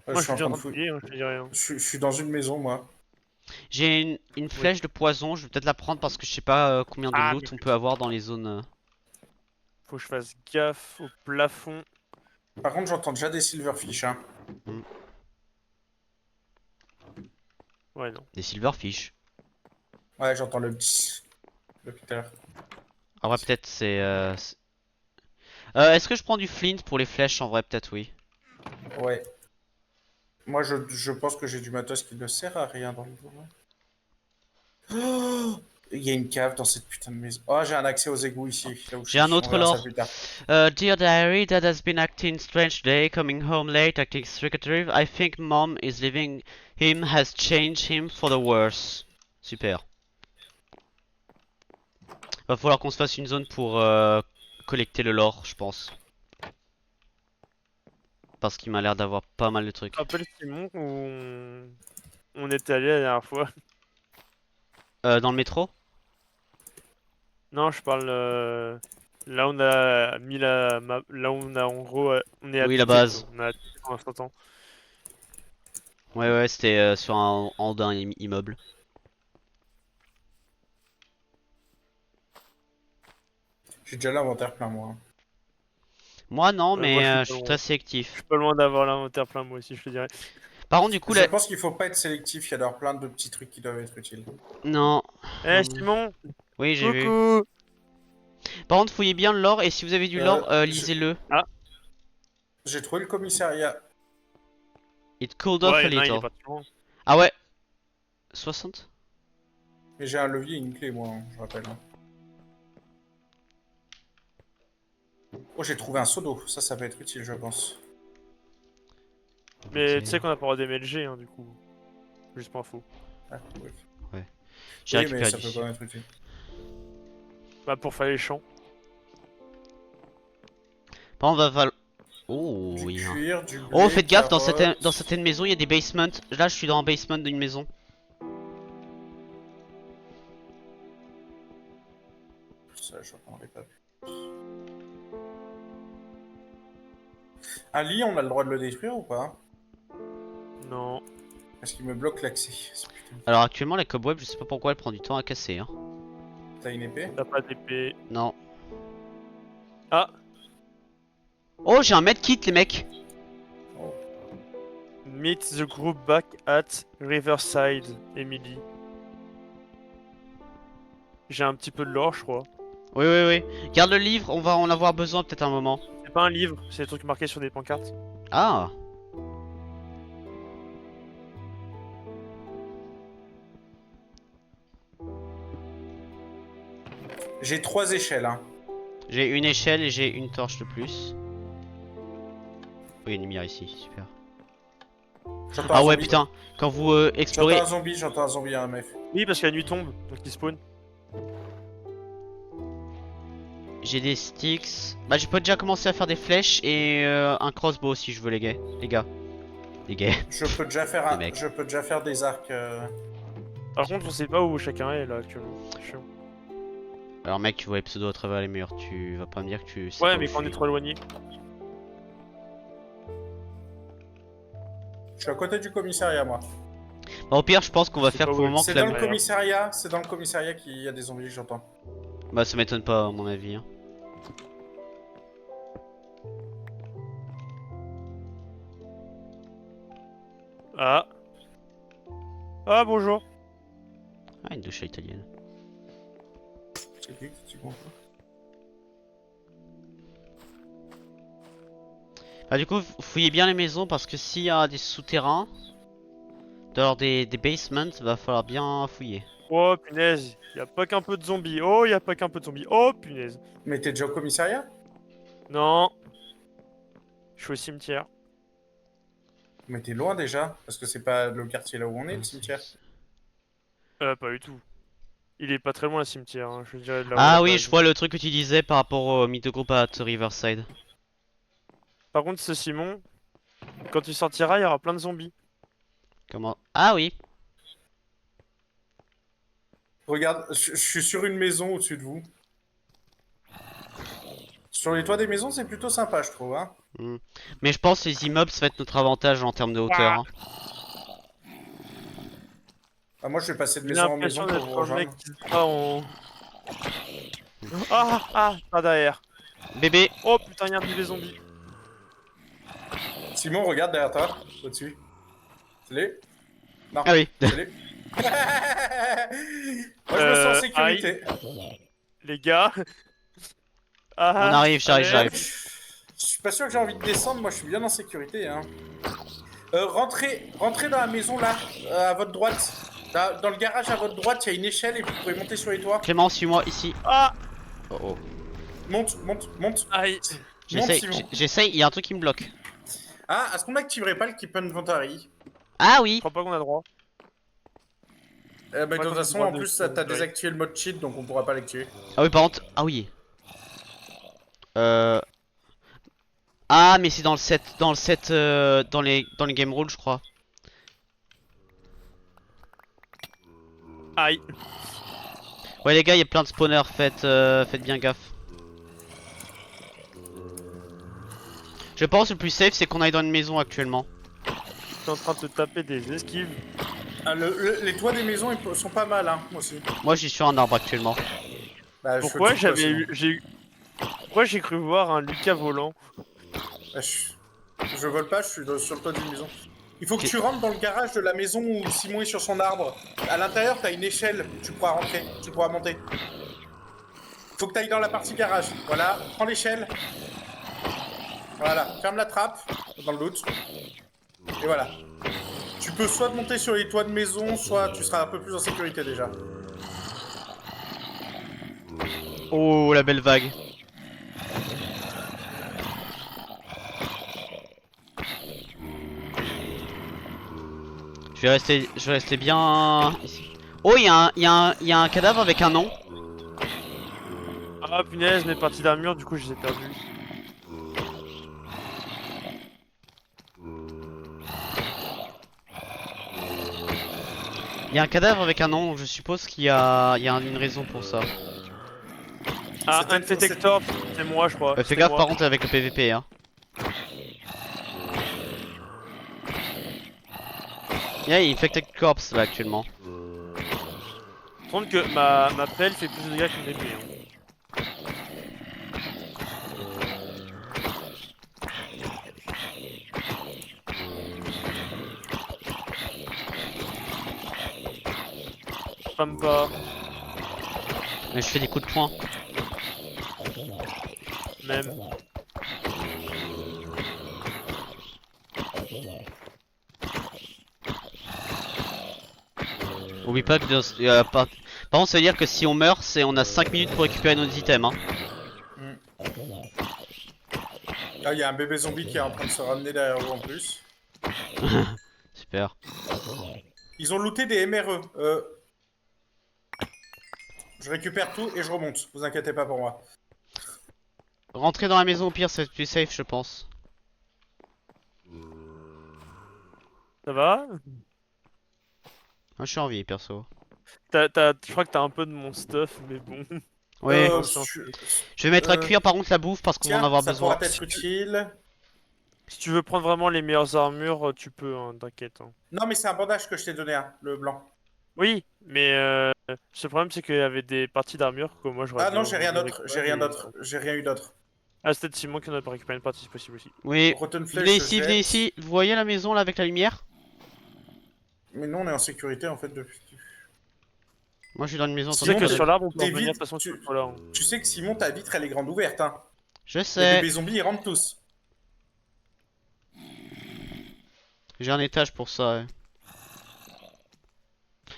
Speaker 2: Moi
Speaker 3: Je
Speaker 2: je
Speaker 3: suis
Speaker 2: suis
Speaker 3: en
Speaker 2: en
Speaker 3: train de
Speaker 2: train de
Speaker 3: fouiller.
Speaker 2: fouiller, je te dis rien.
Speaker 3: Je suis dans une maison, moi.
Speaker 1: J'ai une flèche de poison, je vais peut-être la prendre parce que je sais pas combien de
Speaker 2: Ah,
Speaker 1: loot
Speaker 2: mais
Speaker 1: on peut avoir dans les zones.
Speaker 2: Faut que je fasse gaffe au plafond.
Speaker 3: Par contre, j'entends déjà des silverfish, hein.
Speaker 2: Ouais, non.
Speaker 1: Des silverfish.
Speaker 3: Ouais, j'entends le petit depuis tout à l'heure.
Speaker 1: En vrai peut-être c'est... est-ce que je prends du flint pour les flèches? En vrai peut-être oui.
Speaker 3: Ouais. Moi, je pense que j'ai du matos qui ne sert à rien dans le jeu. Oh, Il y a une cave dans cette putain de maison. Oh, j'ai un accès aux égouts ici. Là où je
Speaker 1: J'ai un
Speaker 3: suis. On
Speaker 1: autre
Speaker 3: verra ça
Speaker 1: lore.
Speaker 3: plus tard.
Speaker 1: Dear diary, Dad has been acting strange today, coming home late, acting secretive. I think Mom is leaving him has changed him for the worse. Super. Va falloir qu'on se fasse une zone pour collecter le lore, je pense. Parce qu'il m'a l'air d'avoir pas mal de trucs.
Speaker 2: Tu te rappelles Simon où on était allé la dernière fois?
Speaker 1: Dans le métro?
Speaker 2: Non, je parle là où on a mis la map, là où on a en gros on est
Speaker 1: Oui, la
Speaker 2: habité,
Speaker 1: base.
Speaker 2: quoi. On a habité pendant un certain temps.
Speaker 1: Ouais, c'était sur en haut d'un immeuble.
Speaker 3: J'ai déjà l'inventaire plein, moi.
Speaker 1: Moi non,
Speaker 2: Moi,
Speaker 1: mais
Speaker 2: je suis pas
Speaker 1: je suis
Speaker 2: loin.
Speaker 1: très
Speaker 2: Je
Speaker 1: sélectif.
Speaker 2: suis pas loin d'avoir l'inventaire plein moi aussi, je te dirais.
Speaker 1: Par contre, du coup,
Speaker 3: Je
Speaker 1: là.
Speaker 3: pense qu'il faut pas être sélectif. Il y a alors plein de petits trucs qui doivent être utiles.
Speaker 1: Non.
Speaker 2: Eh Simon,
Speaker 1: Oui, j'ai vu.
Speaker 2: coucou.
Speaker 1: Par contre, fouillez bien le lore et si vous avez du lore, lisez-le.
Speaker 3: J'ai trouvé le commissariat.
Speaker 1: It cooled off
Speaker 2: Ouais,
Speaker 1: a
Speaker 2: non, il est
Speaker 1: little.
Speaker 2: pas trop loin.
Speaker 1: Ah ouais. 60?
Speaker 3: Mais j'ai un levier et une clé, moi, hein, je rappelle. Hein. Oh, j'ai trouvé un seau d'eau. Ça va être utile, je pense.
Speaker 2: Mais
Speaker 1: Ok.
Speaker 2: tu sais qu'on a pas le droit d'MLG hein, du coup. Juste pour info.
Speaker 3: Ah, oui.
Speaker 1: J'ai
Speaker 3: Oui, mais
Speaker 1: récupéré
Speaker 3: ça
Speaker 1: du
Speaker 3: peut quand même être utile.
Speaker 2: Bah pour faire les champs.
Speaker 1: Par contre, va falloir. Oh,
Speaker 3: Du
Speaker 1: oui. Hein.
Speaker 3: cuir, du blé,
Speaker 1: Oh, faites gaffe, dans
Speaker 3: carottes.
Speaker 1: certaines maisons, il y a des basements. Là, je suis dans un basement d'une maison.
Speaker 3: Ça, je n'en ai pas vu. Un lit, on a le droit de le détruire ou pas?
Speaker 2: Non.
Speaker 3: Parce qu'il me bloque l'accès. Putain.
Speaker 1: Alors, actuellement, la cobweb, je sais pas pourquoi elle prend du temps à casser. Hein.
Speaker 3: T'as une épée?
Speaker 2: T'as pas d'épée.
Speaker 1: Non.
Speaker 2: Ah,
Speaker 1: Oh, j'ai un medkit, les mecs.
Speaker 2: meet the group back at Riverside, Emily. J'ai un petit peu de l'or, je crois.
Speaker 1: Oui, oui, oui. Garde le livre, on va en avoir besoin peut-être un moment.
Speaker 2: C'est pas un livre, c'est des trucs marqués sur des pancartes.
Speaker 1: Ah.
Speaker 3: J'ai 3 échelles, hein.
Speaker 1: J'ai une échelle et j'ai une torche de plus. Oui, il y a une lumière ici, super.
Speaker 3: J'entends
Speaker 1: Ah
Speaker 3: un
Speaker 1: ouais,
Speaker 3: zombie.
Speaker 1: putain, quand vous explorez.
Speaker 3: J'entends un zombie, un mec.
Speaker 2: Oui, parce que la nuit tombe, donc il spawn.
Speaker 1: J'ai des sticks. Bah, je peux déjà commencer à faire des flèches et un crossbow si je veux, les gars. Les gars. Les gars.
Speaker 3: Je peux déjà faire
Speaker 1: Les
Speaker 3: un...
Speaker 1: mecs.
Speaker 3: Je peux déjà faire des arcs.
Speaker 2: Par contre, on sait pas où chacun est là actuellement. C'est chiant.
Speaker 1: Alors, mec, tu vois les pseudos à travers les murs. Tu vas pas me dire que tu sais
Speaker 2: Ouais,
Speaker 1: pas
Speaker 2: mais
Speaker 1: où
Speaker 2: quand on
Speaker 1: je
Speaker 2: est
Speaker 1: suis.
Speaker 2: trop éloigné.
Speaker 3: Je suis à côté du commissariat, moi.
Speaker 1: Bah, au pire, je pense qu'on va
Speaker 2: C'est
Speaker 1: faire
Speaker 2: pas
Speaker 1: pour le
Speaker 2: où-
Speaker 1: moment
Speaker 3: C'est
Speaker 1: que
Speaker 3: dans
Speaker 1: la.
Speaker 3: le commissariat. C'est dans le commissariat qu'il y a des zombies, j'entends.
Speaker 1: Bah, ça m'étonne pas, à mon avis. Hein.
Speaker 2: Ah. Ah, bonjour.
Speaker 1: Ah, une douche italienne.
Speaker 3: C'est qui tu comprends?
Speaker 1: Bah, du coup, fouillez bien les maisons parce que s'il y a des souterrains, dehors des basements, va falloir bien fouiller.
Speaker 2: Oh, punaise. Y a pas qu'un peu de zombies. Oh, y a pas qu'un peu de zombies. Oh, punaise.
Speaker 3: Mais t'es déjà au commissariat?
Speaker 2: Non. Je suis au cimetière.
Speaker 3: Mais t'es loin déjà, parce que c'est pas le quartier là où on est, le cimetière.
Speaker 2: Pas du tout. Il est pas très loin le cimetière, hein, je dirais de là où
Speaker 1: Ah
Speaker 2: la
Speaker 1: oui,
Speaker 2: base.
Speaker 1: je vois le truc que tu disais par rapport au mythe de groupe à Riverside.
Speaker 2: Par contre, ce Simon, quand tu sortiras, il y aura plein de zombies.
Speaker 1: Comment? Ah oui.
Speaker 3: Regarde, je suis sur une maison au-dessus de vous. Sur les toits des maisons, c'est plutôt sympa, je trouve. Hein.
Speaker 1: Hmm. Mais je pense que les immeubles, ça va être notre avantage en termes de hauteur. Hein.
Speaker 3: Ah, moi, je vais passer de
Speaker 2: J'ai
Speaker 3: maison en
Speaker 2: l'impression
Speaker 3: maison pour
Speaker 2: d'être
Speaker 3: vous
Speaker 2: un mec
Speaker 3: rejoindre.
Speaker 2: qui se bat en... pas derrière.
Speaker 1: Bébé.
Speaker 2: Oh putain, il y a un bébé zombie.
Speaker 3: Simon, regarde derrière toi, au-dessus. C'est lui? Non,
Speaker 1: Ah oui.
Speaker 3: c'est lui. Moi, je me sens en sécurité.
Speaker 2: Les gars.
Speaker 1: On arrive, j'arrive,
Speaker 2: allez.
Speaker 1: j'arrive.
Speaker 3: Je suis pas sûr que j'ai envie de descendre, moi je suis bien en sécurité. Hein. Rentrez dans la maison là, à votre droite. Dans le garage à votre droite, il y a une échelle et vous pouvez monter sur les toits.
Speaker 1: Clément, suis-moi ici.
Speaker 2: Ah.
Speaker 1: Oh oh.
Speaker 3: Monte, monte, monte.
Speaker 2: Aïe.
Speaker 3: Monte,
Speaker 1: J'essaye,
Speaker 3: Simon.
Speaker 1: j'essaye, il y a un truc qui me bloque.
Speaker 3: Ah, est-ce qu'on activerait pas le Keep Inventory?
Speaker 1: Ah
Speaker 2: Je
Speaker 1: oui.
Speaker 2: crois pas qu'on a droit.
Speaker 3: De toute
Speaker 2: qu'on a
Speaker 3: façon,
Speaker 2: le droit
Speaker 3: en
Speaker 2: de
Speaker 3: plus,
Speaker 2: Keep
Speaker 3: t'as
Speaker 2: Inventory.
Speaker 3: désactivé le mode cheat, donc on pourra pas l'activer.
Speaker 1: Ah oui, par contre, ah oui. Euh... Ah, mais c'est dans le set, dans les game rules, je crois.
Speaker 2: Aïe.
Speaker 1: Ouais les gars, il y a plein de spawners, faites bien gaffe. Je pense que le plus safe c'est qu'on aille dans une maison actuellement.
Speaker 2: Je suis en train de te taper des esquives.
Speaker 3: Ah, les toits des maisons ils sont pas mal, hein, moi aussi.
Speaker 1: Moi je suis sur un arbre actuellement.
Speaker 3: Bah, je
Speaker 2: Pourquoi
Speaker 3: suis au-dessus de toi,
Speaker 2: j'avais
Speaker 3: sinon.
Speaker 2: eu. Pourquoi j'ai cru voir un Lucas volant?
Speaker 3: Bah, je vole pas, je suis sur le toit d'une maison. Il faut que tu rentres dans le garage de la maison où Simon est sur son arbre. À l'intérieur, t'as une échelle, tu pourras rentrer, tu pourras monter. Faut que t'ailles dans la partie garage. Voilà, prends l'échelle. Voilà, ferme la trappe, dans le loot. Et voilà. Tu peux soit monter sur les toits de maison, soit tu seras un peu plus en sécurité déjà.
Speaker 1: Oh la belle vague. Je vais rester bien ici. Oh, il y a un cadavre avec un nom.
Speaker 2: Ah punaise, mes parties d'armure, du coup je les ai perdues.
Speaker 1: Il y a un cadavre avec un nom, donc je suppose il y a une raison pour ça.
Speaker 2: Ah,
Speaker 3: C'est
Speaker 2: un Infector, c'est moi je crois.
Speaker 1: Fais
Speaker 2: C'est
Speaker 1: gaffe
Speaker 2: moi.
Speaker 1: par contre avec le PVP hein. Il y a une Infected Corpse là actuellement.
Speaker 2: Je trouve que ma pelle fait plus de dégâts qu'une épée. Hein. Spam pas.
Speaker 1: Mais je fais des coups de poing.
Speaker 2: Même.
Speaker 1: Oublie pas que par contre ça veut dire que si on meurt, on a 5 minutes pour récupérer nos items hein.
Speaker 3: Là, il y a un bébé zombie qui est en train de se ramener derrière vous en plus.
Speaker 1: Super.
Speaker 3: Ils ont looté des MRE. Je récupère tout et je remonte. Vous inquiétez pas pour moi.
Speaker 1: Rentrer dans la maison au pire c'est plus safe je pense.
Speaker 2: Ça va?
Speaker 1: Moi je suis en vie perso.
Speaker 2: Je crois que t'as un peu de mon stuff, mais bon.
Speaker 1: Ouais.
Speaker 3: Je-
Speaker 1: Je vais mettre à
Speaker 3: euh,
Speaker 1: cuire par contre la bouffe parce qu'on va en
Speaker 3: Tiens,
Speaker 1: avoir
Speaker 3: ça
Speaker 1: besoin.
Speaker 3: pourra être utile.
Speaker 2: Si tu veux prendre vraiment les meilleures armures, tu peux, hein, t'inquiète. Hein.
Speaker 3: Non, mais c'est un bandage que je t'ai donné, hein, le blanc.
Speaker 2: Oui, mais ce problème c'est qu'il y avait des parties d'armure que moi j'aurais
Speaker 3: Ah
Speaker 2: dû
Speaker 3: non, j'ai rien d'autre.
Speaker 2: récupérer,
Speaker 3: J'ai rien
Speaker 2: et-
Speaker 3: d'autre. J'ai rien eu d'autre.
Speaker 2: Ah, c'est peut-être Simon qui en a pas récupéré une partie, c'est possible aussi.
Speaker 1: Oui.
Speaker 3: Rotten Flesh,
Speaker 1: Venez
Speaker 3: je
Speaker 1: ici,
Speaker 3: jette.
Speaker 1: venez ici. Vous voyez la maison là avec la lumière?
Speaker 3: Mais non, on est en sécurité en fait depuis.
Speaker 1: Moi je suis dans une maison.
Speaker 2: Tu sais
Speaker 3: Simon,
Speaker 2: que
Speaker 3: t'es-
Speaker 2: sur l'arbre on peut
Speaker 3: t'es
Speaker 2: revenir de
Speaker 3: vite,
Speaker 2: toute façon
Speaker 3: tu-
Speaker 2: sur le toit là. Hein.
Speaker 3: Tu sais que Simon, ta vitre elle est grande ouverte, hein.
Speaker 1: Je
Speaker 3: Les
Speaker 1: sais.
Speaker 3: bébés zombies ils rentrent tous.
Speaker 1: J'ai un étage pour ça. Ouais.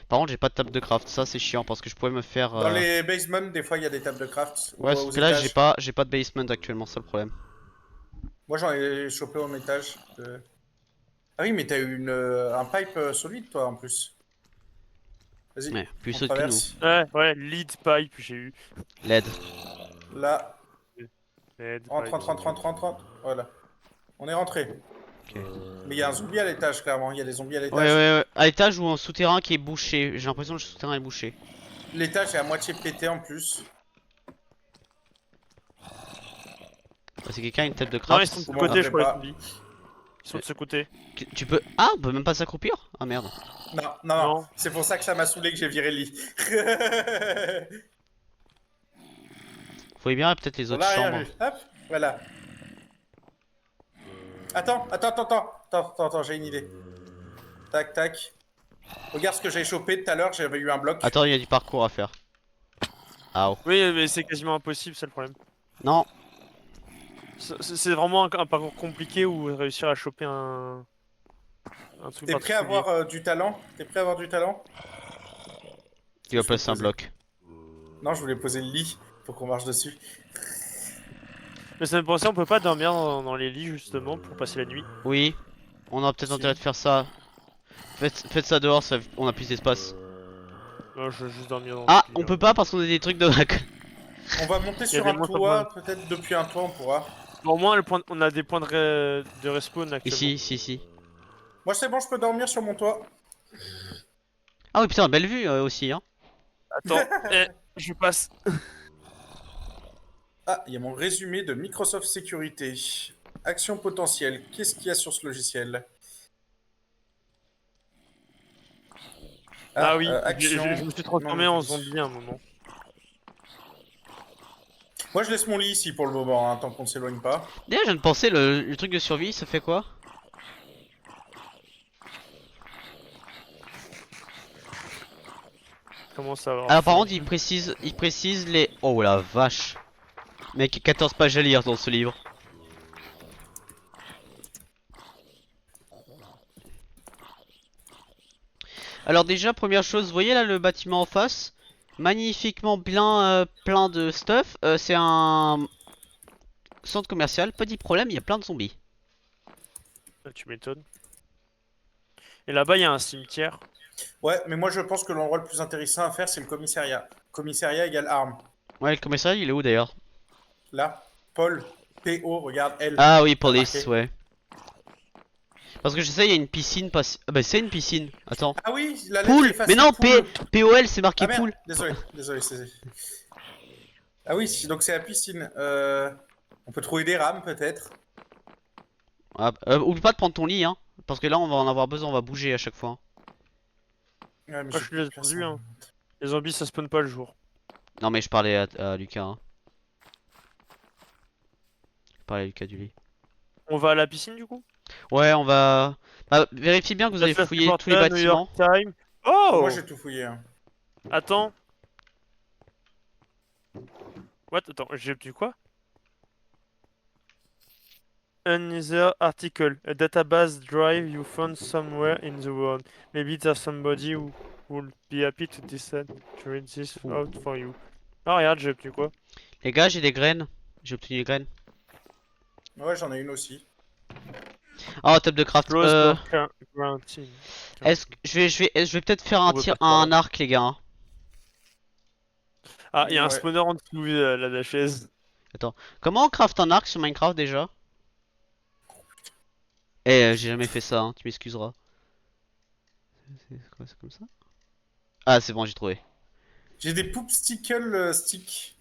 Speaker 1: Par contre j'ai pas de table de craft. Ça c'est chiant parce que je pourrais me faire.
Speaker 3: Dans les basements, des fois il y a des tables de craft.
Speaker 1: Ouais,
Speaker 3: aux
Speaker 1: sauf que là
Speaker 3: étages.
Speaker 1: j'ai pas de basement actuellement, c'est le problème.
Speaker 3: Moi j'en ai chopé en étage. Ah oui, mais t'as eu un pipe solide toi en plus. Vas-y,
Speaker 1: Ouais, plus
Speaker 3: on
Speaker 1: saut que nous.
Speaker 3: traverse.
Speaker 2: Ouais, lead pipe j'ai eu.
Speaker 1: LED.
Speaker 3: Là,
Speaker 2: Lead
Speaker 3: rentre,
Speaker 2: pipe.
Speaker 3: rentre, rentre, rentre, rentre, rentre. Voilà. On est rentré.
Speaker 1: Ok.
Speaker 3: Mais il y a un zombie à l'étage, clairement. Il y a des zombies à
Speaker 1: Ouais,
Speaker 3: l'étage.
Speaker 1: ouais, ouais. À l'étage ou en souterrain qui est bouché. J'ai l'impression que le souterrain est bouché.
Speaker 3: L'étage est à moitié pété en plus.
Speaker 1: C'est quelqu'un a une tête de
Speaker 2: Non, ils
Speaker 1: craft.
Speaker 2: sont de ce
Speaker 3: Bon,
Speaker 2: côté, je crois, les
Speaker 3: pas.
Speaker 2: zombies. Ils sont de ce côté.
Speaker 1: Tu peux. Ah, on peut même pas s'accroupir? Ah merde.
Speaker 3: Non, non, non.
Speaker 2: Non.
Speaker 3: C'est pour ça que ça m'a saoulé que j'ai viré le lit.
Speaker 1: Faut y bien peut-être les
Speaker 3: On
Speaker 1: autres
Speaker 3: a rien
Speaker 1: chambres.
Speaker 3: vu. Hop, voilà. Attends, j'ai une idée. Tac, tac. Regarde ce que j'ai chopé tout à l'heure, j'avais eu un bloc.
Speaker 1: Attends, il y a du parcours à faire. Ah.
Speaker 2: Oui, mais c'est quasiment impossible, c'est le problème.
Speaker 1: Non.
Speaker 2: C'est vraiment un parcours compliqué où réussir à choper un truc
Speaker 3: T'es prêt à
Speaker 2: particulier.
Speaker 3: avoir du talent? T'es prêt à avoir du talent?
Speaker 1: Tu vas
Speaker 3: Je peux
Speaker 1: placer un
Speaker 3: poser.
Speaker 1: bloc.
Speaker 3: Non, je voulais poser le lit pour qu'on marche dessus.
Speaker 2: Mais ça me pensait, on peut pas dormir dans les lits justement pour passer la nuit.
Speaker 1: Oui, on a peut-être
Speaker 3: Si.
Speaker 1: intérêt de faire ça. Faites ça dehors, on a plus d'espace.
Speaker 2: Non, je veux juste dormir dans
Speaker 1: Ah,
Speaker 2: ce lit.
Speaker 1: on peut pas parce qu'on a des trucs de hack.
Speaker 3: On va monter
Speaker 2: Il y a
Speaker 3: sur
Speaker 2: des
Speaker 3: un
Speaker 2: monstres
Speaker 3: toit, peut-être depuis un toit on pourra.
Speaker 2: Bon, au moins, on a des points de respawn actuellement.
Speaker 1: Ici, ici.
Speaker 3: Moi c'est bon, je peux dormir sur mon toit.
Speaker 1: Ah oui, putain, belle vue aussi, hein.
Speaker 2: Attends, je passe.
Speaker 3: Ah, il y a mon résumé de Microsoft Sécurité. Action potentielle, qu'est-ce qu'il y a sur ce logiciel?
Speaker 2: Ah oui,
Speaker 3: action.
Speaker 2: je me suis
Speaker 3: Non,
Speaker 2: transformé en zombie à un moment.
Speaker 3: Moi je laisse mon lit ici pour le moment, hein, tant qu'on ne s'éloigne pas.
Speaker 1: D'ailleurs, je viens de penser, le truc de survie, ça fait quoi?
Speaker 2: Comment ça va?
Speaker 1: Alors par contre, il précise les... Oh la vache. Mec, 14 pages à lire dans ce livre. Alors déjà, première chose, vous voyez là le bâtiment en face? Magnifiquement plein de stuff. C'est un centre commercial, petit problème, il y a plein de zombies.
Speaker 2: Tu m'étonnes. Et là-bas, il y a un cimetière.
Speaker 3: Ouais, mais moi je pense que l'endroit le plus intéressant à faire c'est le commissariat. Commissariat égale arme.
Speaker 1: Ouais, le commissariat, il est où d'ailleurs?
Speaker 3: Là, Paul, P-O, regarde L.
Speaker 1: Ah oui,
Speaker 3: T'as
Speaker 1: police,
Speaker 3: marqué.
Speaker 1: ouais. Parce que je sais, il y a une piscine pas... Ah bah c'est une piscine, attends.
Speaker 3: Ah oui, la lettre
Speaker 1: Pool!
Speaker 3: est effacée,
Speaker 1: Mais non,
Speaker 3: pool.
Speaker 1: POL, c'est marqué
Speaker 3: Ah merde,
Speaker 1: pool.
Speaker 3: désolé, c'est... Ah oui, donc c'est la piscine. On peut trouver des rames peut-être.
Speaker 1: Ah, oublie pas de prendre ton lit, hein. Parce que là, on va en avoir besoin, on va bouger à chaque fois.
Speaker 3: Ouais, mais
Speaker 2: Moi,
Speaker 3: j'ai
Speaker 2: je
Speaker 3: plus de
Speaker 2: l'ai
Speaker 3: place,
Speaker 2: entendu,
Speaker 3: hein.
Speaker 2: hein. Les zombies, ça spawn pas le jour.
Speaker 1: Non, mais je parlais à Lucas, hein. Je parlais à Lucas du lit.
Speaker 2: On va à la piscine du coup?
Speaker 1: Ouais, on va... Bah, vérifiez bien que vous avez
Speaker 2: Just
Speaker 1: fouillé tous les
Speaker 2: Reporter, New York
Speaker 1: bâtiments.
Speaker 2: Times. Oh!
Speaker 3: Moi j'ai tout fouillé. Hein.
Speaker 2: Attends. What? Attends, j'ai obtenu quoi? Another article. A database drive you found somewhere in the world. Maybe there's somebody who would be happy to decide to read this
Speaker 1: Ouh.
Speaker 2: out for you. Ah regarde, j'ai obtenu quoi?
Speaker 1: Les gars, j'ai des graines. J'ai obtenu des graines.
Speaker 3: Ouais, j'en ai une aussi.
Speaker 1: Oh, top de craft.
Speaker 2: Close door quarantine.
Speaker 1: Est-ce que je vais peut-être faire
Speaker 2: On
Speaker 1: un
Speaker 2: veut
Speaker 1: tir,
Speaker 2: pas se
Speaker 1: un arc, les gars, hein.
Speaker 2: Ah, il y a un
Speaker 3: Ouais.
Speaker 2: spawner en dessous de la chaise.
Speaker 1: Comment on craft un arc sur Minecraft déjà? J'ai jamais fait ça, hein, tu m'excuseras. C'est quoi, c'est comme ça? Ah, c'est bon, j'ai trouvé.
Speaker 3: J'ai des poopstickle sticks.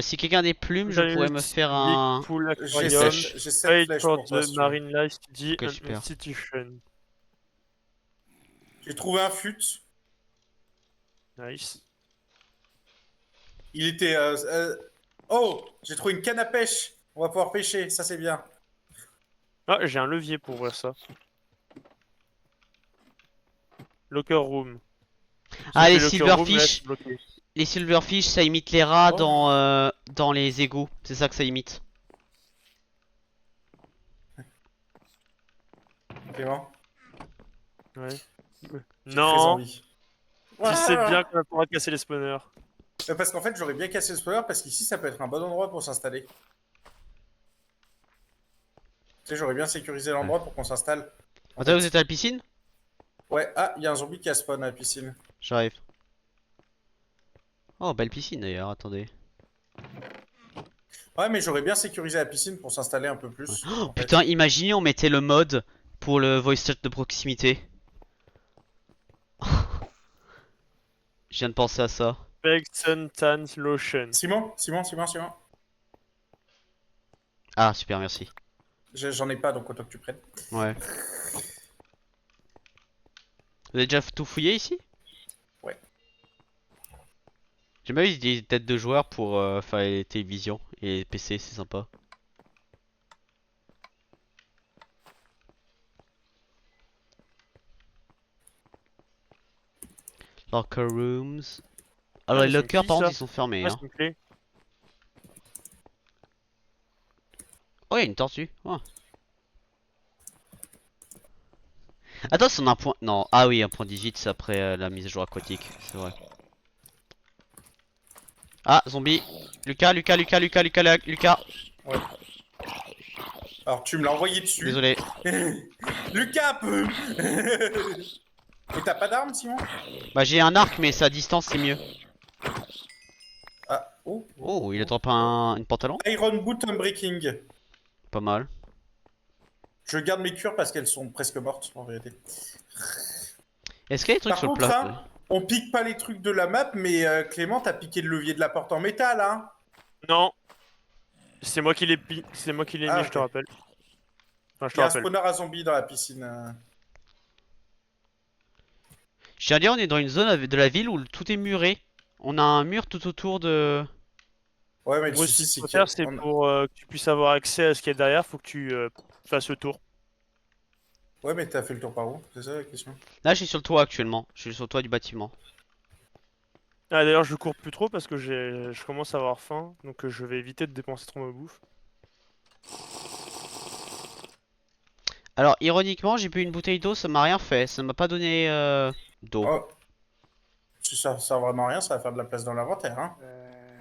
Speaker 1: Si quelqu'un a des plumes, je pourrais me faire
Speaker 2: Big
Speaker 1: un...
Speaker 2: Pool
Speaker 3: J'ai
Speaker 2: Aquarium.
Speaker 3: 7
Speaker 2: Wait
Speaker 3: flèches
Speaker 2: for
Speaker 3: pour toi,
Speaker 2: the
Speaker 3: si tu veux.
Speaker 2: Marine Life Study
Speaker 1: Ok,
Speaker 2: and
Speaker 1: super.
Speaker 2: Institution.
Speaker 3: J'ai trouvé un fut.
Speaker 2: Nice.
Speaker 3: Il était... Oh, j'ai trouvé une canne à pêche. On va pouvoir pêcher, ça c'est bien.
Speaker 2: Ah, j'ai un levier pour ouvrir ça. Locker room.
Speaker 1: Ah, les
Speaker 2: Sauf que locker room, là,
Speaker 1: silverfish.
Speaker 2: c'est bloqué.
Speaker 1: Les silverfish, ça imite les rats
Speaker 3: Oh.
Speaker 1: dans les égouts. C'est ça que ça imite.
Speaker 3: Clément,
Speaker 2: Ouais.
Speaker 3: j'ai très
Speaker 2: Non,
Speaker 3: envie.
Speaker 2: tu sais bien qu'on va pouvoir casser les spawners.
Speaker 3: Parce qu'en fait, j'aurais bien cassé le spoiler parce qu'ici, ça peut être un bon endroit pour s'installer. Tu sais, j'aurais bien sécurisé l'endroit pour qu'on s'installe. En
Speaker 1: Attends,
Speaker 3: fait.
Speaker 1: vous êtes à la piscine?
Speaker 3: Ouais, ah, il y a un zombie qui a spawn à la piscine.
Speaker 1: J'arrive. Oh, belle piscine d'ailleurs, attendez.
Speaker 3: Ouais, mais j'aurais bien sécurisé la piscine pour s'installer un peu plus.
Speaker 1: Oh,
Speaker 3: en fait.
Speaker 1: putain, imaginez on mettait le mode pour le voice chat de proximité. Je viens de penser à ça.
Speaker 2: Beg Suntan Lotion.
Speaker 3: Simon.
Speaker 1: Ah, super, merci.
Speaker 3: J'en ai pas, donc autant que tu prennes.
Speaker 1: Ouais. Vous avez déjà tout fouillé ici?
Speaker 3: Ouais.
Speaker 1: J'aime bien des têtes de joueurs pour faire les télévisions et les PC, c'est sympa. Locker rooms. Alors
Speaker 2: Ah,
Speaker 1: les
Speaker 2: mais c'est une
Speaker 1: lockers
Speaker 2: clé,
Speaker 1: par contre
Speaker 2: ça.
Speaker 1: ils sont fermés
Speaker 2: Ah,
Speaker 1: hein.
Speaker 2: c'est une clé.
Speaker 1: Oh, il y a une tortue. Oh. Attends, c'est un point. Non, ah oui, un point 18, c'est après la mise à jour aquatique, c'est vrai. Ah, zombie. Lucas, Lucas, Lucas, Lucas, Lucas, Lucas.
Speaker 3: Ouais. Alors, tu me l'as envoyé dessus.
Speaker 1: Désolé.
Speaker 3: Lucas, peu. Et t'as pas d'arme, Simon?
Speaker 1: Bah, j'ai un arc, mais c'est à distance, c'est mieux.
Speaker 3: Ah, oh.
Speaker 1: Oh, il a drop une pantalon?
Speaker 3: Iron Boot Unbreaking.
Speaker 1: Pas mal.
Speaker 3: Je garde mes cures parce qu'elles sont presque mortes, en vérité.
Speaker 1: Est-ce qu'il y a des trucs
Speaker 3: Par
Speaker 1: sur le
Speaker 3: contre,
Speaker 1: plat?
Speaker 3: hein, on pique pas les trucs de la map, mais Clément, t'as piqué le levier de la porte en métal, hein?
Speaker 2: Non, c'est moi qui l'ai c'est moi qui l'ai
Speaker 3: Ah,
Speaker 2: mis,
Speaker 3: ok.
Speaker 2: je te rappelle. Enfin, je
Speaker 3: Il
Speaker 2: te
Speaker 3: y a un
Speaker 2: rappelle.
Speaker 3: spawner à zombies dans la piscine.
Speaker 1: Je tiens à dire, on est dans une zone de la ville où tout est muré. On a un mur tout autour de.
Speaker 3: Ouais, mais le
Speaker 2: Moi, ce
Speaker 3: souci,
Speaker 2: qu'il
Speaker 3: c'est
Speaker 2: faut
Speaker 3: qu'il y a-
Speaker 2: faire, c'est
Speaker 3: on-
Speaker 2: pour que tu puisses avoir accès à ce qu'il y a derrière, faut que tu fasses le tour.
Speaker 3: Ouais, mais t'as fait le tour par où? C'est ça la question?
Speaker 1: Là, je suis sur le toit actuellement. Je suis sur le toit du bâtiment.
Speaker 2: Ah, d'ailleurs, je cours plus trop parce que je commence à avoir faim, donc je vais éviter de dépenser trop ma bouffe.
Speaker 1: Alors, ironiquement, j'ai bu une bouteille d'eau, ça m'a rien fait. Ça m'a pas donné d'eau.
Speaker 3: Oh, si ça sert vraiment à rien, ça va faire de la place dans l'inventaire, hein?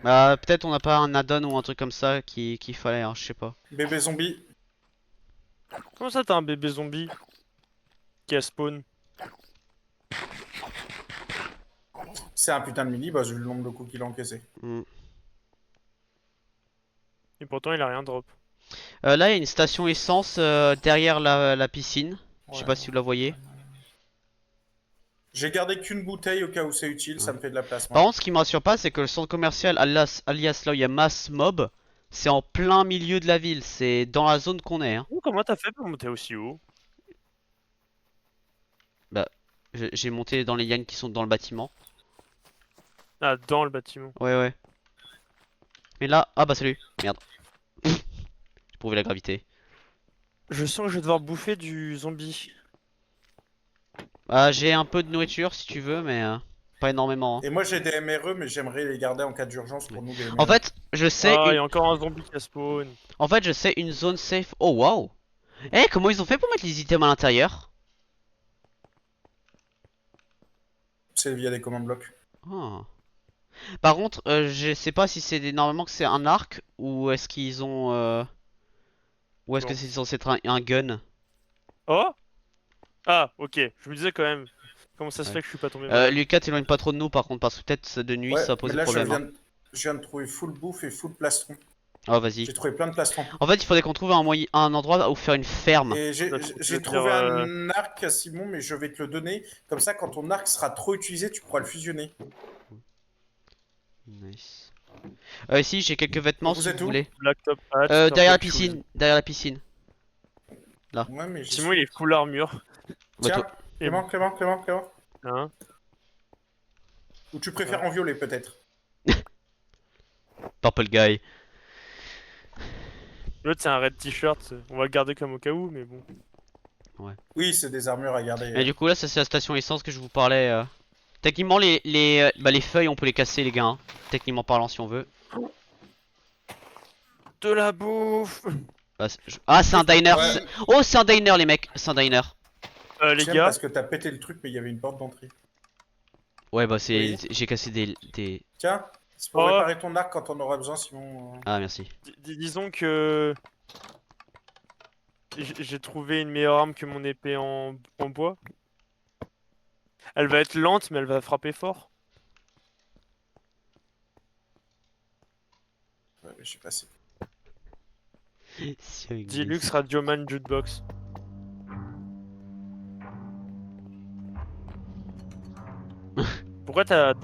Speaker 1: Bah, peut-être on n'a pas un add-on ou un truc comme ça qu'il fallait, hein, je sais pas.
Speaker 3: Bébé zombie.
Speaker 2: Comment ça, t'as un bébé zombie qui a spawn?
Speaker 3: C'est un putain de mini-boss vu le nombre de coups qu'il a encaissé.
Speaker 1: Hmm.
Speaker 2: Et pourtant, il a rien drop.
Speaker 1: Là, il y a une station essence derrière la piscine. Je sais
Speaker 3: Ouais.
Speaker 1: pas si vous la voyez.
Speaker 3: J'ai gardé qu'une bouteille au cas où c'est utile, ça me fait de la place. moi.
Speaker 1: Par contre, ce qui me rassure pas, c'est que le centre commercial, alias là où il y a Mass Mob, c'est en plein milieu de la ville. C'est dans la zone qu'on est. Hein.
Speaker 2: Oh, comment t'as fait pour monter aussi haut?
Speaker 1: J'ai monté dans les yens qui sont dans le bâtiment.
Speaker 2: Ah, dans le bâtiment.
Speaker 1: Ouais, ouais. Mais là, ah bah salut. Merde. J'ai prouvé la gravité.
Speaker 2: Je sens que je vais devoir bouffer du zombie.
Speaker 1: Ah, j'ai un peu de nourriture si tu veux, mais pas énormément. Hein.
Speaker 3: Et moi j'ai des MRE, mais j'aimerais les garder en cas d'urgence pour nous. Les
Speaker 1: En
Speaker 3: MRE.
Speaker 1: fait, je sais,
Speaker 2: Ah, il y a encore un zombie qui a spawn.
Speaker 1: en fait, je sais une zone safe. Oh waouh. Eh, comment ils ont fait pour mettre les items à l'intérieur?
Speaker 3: C'est via des commandes blocs.
Speaker 1: Ah. Par contre, je sais pas si c'est normalement que c'est un arc ou est-ce qu'ils ont ou est-ce que
Speaker 2: Non.
Speaker 1: c'est censé être un gun.
Speaker 2: Oh! Ah, ok. Je me disais quand même. Comment ça se
Speaker 1: Ouais.
Speaker 2: fait que je suis pas tombé malade?
Speaker 1: Lucas, t'éloigne pas trop de nous par contre parce que peut-être de nuit
Speaker 3: Ouais,
Speaker 1: ça
Speaker 3: mais
Speaker 1: pose
Speaker 3: là
Speaker 1: problème. Hein.
Speaker 3: je viens de trouver full bouffe et full plastron.
Speaker 1: Oh vas-y.
Speaker 3: J'ai trouvé plein de plastrons.
Speaker 1: En fait, il faudrait qu'on trouve un endroit où faire une ferme.
Speaker 3: Et
Speaker 2: Ça,
Speaker 3: j'ai
Speaker 2: veut
Speaker 3: trouvé
Speaker 2: dire,
Speaker 3: un arc à Simon, mais je vais te le donner. Comme ça, quand ton arc sera trop utilisé, tu pourras le fusionner.
Speaker 1: Nice. Ici, j'ai quelques vêtements
Speaker 3: Vous
Speaker 1: si
Speaker 3: êtes
Speaker 1: vous
Speaker 3: où
Speaker 1: voulez.
Speaker 2: Blacktop hat,
Speaker 1: Derrière la
Speaker 2: Startup shoes.
Speaker 1: piscine, derrière la piscine.
Speaker 3: Ouais, mais j'y
Speaker 2: Simon,
Speaker 3: suis.
Speaker 2: il est full armure.
Speaker 1: Bah,
Speaker 3: Tiens,
Speaker 1: toi-
Speaker 3: Clément, Clément, Clément, Clément.
Speaker 2: Hein?
Speaker 3: Ou tu préfères en violet, peut-être.
Speaker 1: Purple guy.
Speaker 2: L'autre, c'est un red t-shirt. On va le garder comme au cas où, mais bon.
Speaker 3: Oui, c'est des armures à garder.
Speaker 1: Et du coup là, ça c'est la station essence que je vous parlais. Techniquement, les feuilles, on peut les casser les gars. Hein. Techniquement parlant, si on veut.
Speaker 2: De la bouffe!
Speaker 1: Bah, ah, c'est un diner.
Speaker 3: Ouais.
Speaker 1: Oh, c'est un diner les mecs. C'est un diner.
Speaker 2: Les
Speaker 3: Tiens,
Speaker 2: gars,
Speaker 3: parce que t'as pété le truc, mais il y avait une porte d'entrée.
Speaker 1: Ouais, bah
Speaker 3: Oui.
Speaker 1: j'ai cassé des.
Speaker 3: Tiens, c'est pour
Speaker 2: Oh.
Speaker 3: réparer ton arc quand on aura besoin, sinon.
Speaker 1: Ah merci.
Speaker 2: disons que j'ai trouvé une meilleure arme que mon épée en bois. Elle va être lente, mais elle va frapper fort.
Speaker 3: Ouais, je sais pas si.
Speaker 2: Deluxe Radioman Jukebox. Pourquoi t'as